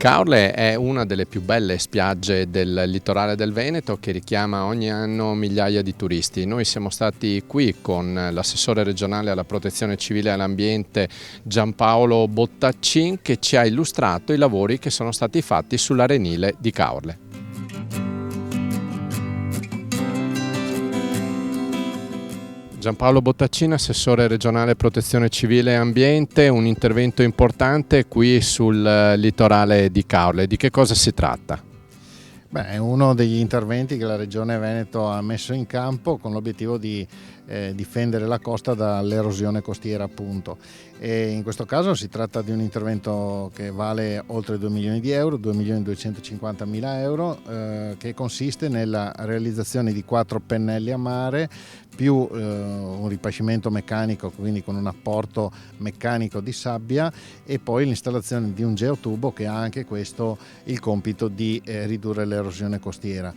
Caorle è una delle più belle spiagge del litorale del Veneto che richiama ogni anno migliaia di turisti. Noi siamo stati qui con l'assessore regionale alla protezione civile e all'ambiente Giampaolo Bottaccin, che ci ha illustrato i lavori che sono stati fatti sull'arenile di Caorle. Giampaolo Bottaccin, assessore regionale protezione civile e ambiente, un intervento importante qui sul litorale di Caorle. Di che cosa si tratta? È uno degli interventi che la Regione Veneto ha messo in campo con l'obiettivo di difendere la costa dall'erosione costiera, appunto. E in questo caso si tratta di un intervento che vale oltre 2 milioni di euro, 2 milioni 250 mila euro, che consiste nella realizzazione di 4 pennelli a mare più un ripascimento meccanico, quindi con un apporto meccanico di sabbia, e poi l'installazione di un geotubo che ha anche questo il compito di ridurre l'erosione costiera.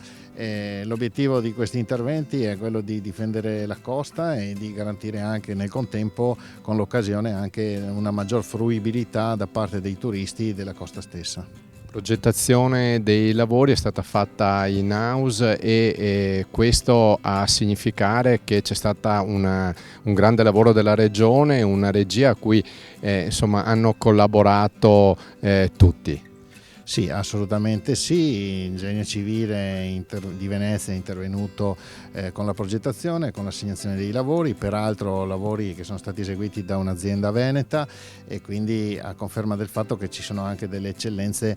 L'obiettivo di questi interventi è quello di difendere la costa e di garantire anche nel contempo, con l'occasione, anche una maggior fruibilità da parte dei turisti della costa stessa. La progettazione dei lavori è stata fatta in house e questo ha a significare che c'è stato un grande lavoro della Regione, una regia a cui hanno collaborato tutti. Sì, assolutamente sì. Il Genio Civile di Venezia è intervenuto con la progettazione, con l'assegnazione dei lavori, peraltro lavori che sono stati eseguiti da un'azienda veneta, e quindi a conferma del fatto che ci sono anche delle eccellenze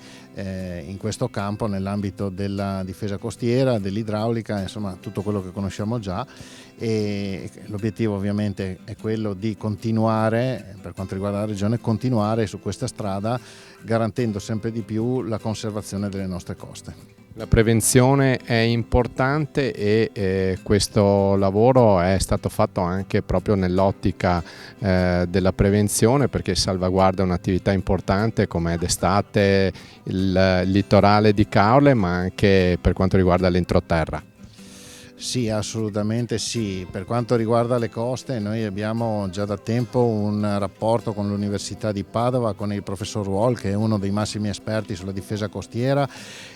in questo campo nell'ambito della difesa costiera, dell'idraulica, insomma tutto quello che conosciamo già. E l'obiettivo ovviamente è quello di continuare, per quanto riguarda la Regione, continuare su questa strada, garantendo sempre di più la conservazione delle nostre coste. La prevenzione è importante e questo lavoro è stato fatto anche proprio nell'ottica della prevenzione, perché salvaguarda un'attività importante come d'estate il litorale di Caorle, ma anche per quanto riguarda l'entroterra. Sì, assolutamente sì. Per quanto riguarda le coste, noi abbiamo già da tempo un rapporto con l'Università di Padova, con il professor Wall, che è uno dei massimi esperti sulla difesa costiera,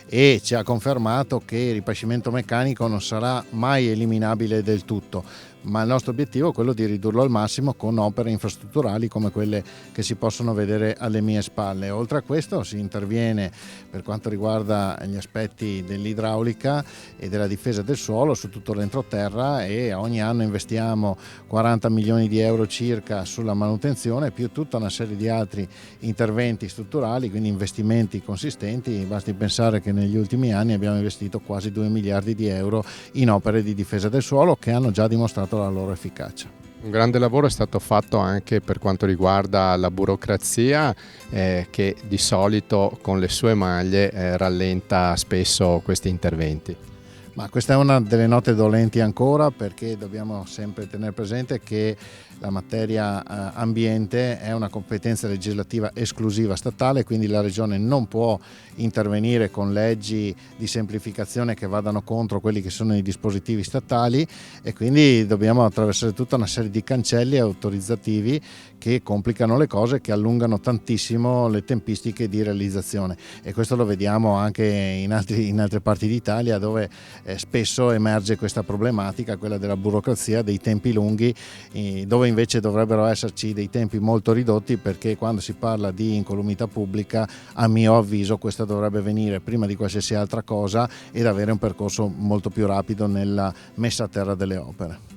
e ci ha confermato che il ripascimento meccanico non sarà mai eliminabile del tutto, ma il nostro obiettivo è quello di ridurlo al massimo con opere infrastrutturali come quelle che si possono vedere alle mie spalle. Oltre a questo si interviene per quanto riguarda gli aspetti dell'idraulica e della difesa del suolo su tutto l'entroterra, e ogni anno investiamo 40 milioni di euro circa sulla manutenzione, più tutta una serie di altri interventi strutturali, quindi investimenti consistenti. Basti pensare che negli ultimi anni abbiamo investito quasi 2 miliardi di euro in opere di difesa del suolo che hanno già dimostrato la loro efficacia. Un grande lavoro è stato fatto anche per quanto riguarda la burocrazia che di solito con le sue maglie rallenta spesso questi interventi. Ma questa è una delle note dolenti ancora, perché dobbiamo sempre tenere presente che la materia ambiente è una competenza legislativa esclusiva statale, quindi la Regione non può intervenire con leggi di semplificazione che vadano contro quelli che sono i dispositivi statali, e quindi dobbiamo attraversare tutta una serie di cancelli autorizzativi che complicano le cose, che allungano tantissimo le tempistiche di realizzazione, e questo lo vediamo anche in altre parti d'Italia, dove spesso emerge questa problematica, quella della burocrazia, dei tempi lunghi, dove invece dovrebbero esserci dei tempi molto ridotti, perché quando si parla di incolumità pubblica, a mio avviso, questa dovrebbe venire prima di qualsiasi altra cosa ed avere un percorso molto più rapido nella messa a terra delle opere.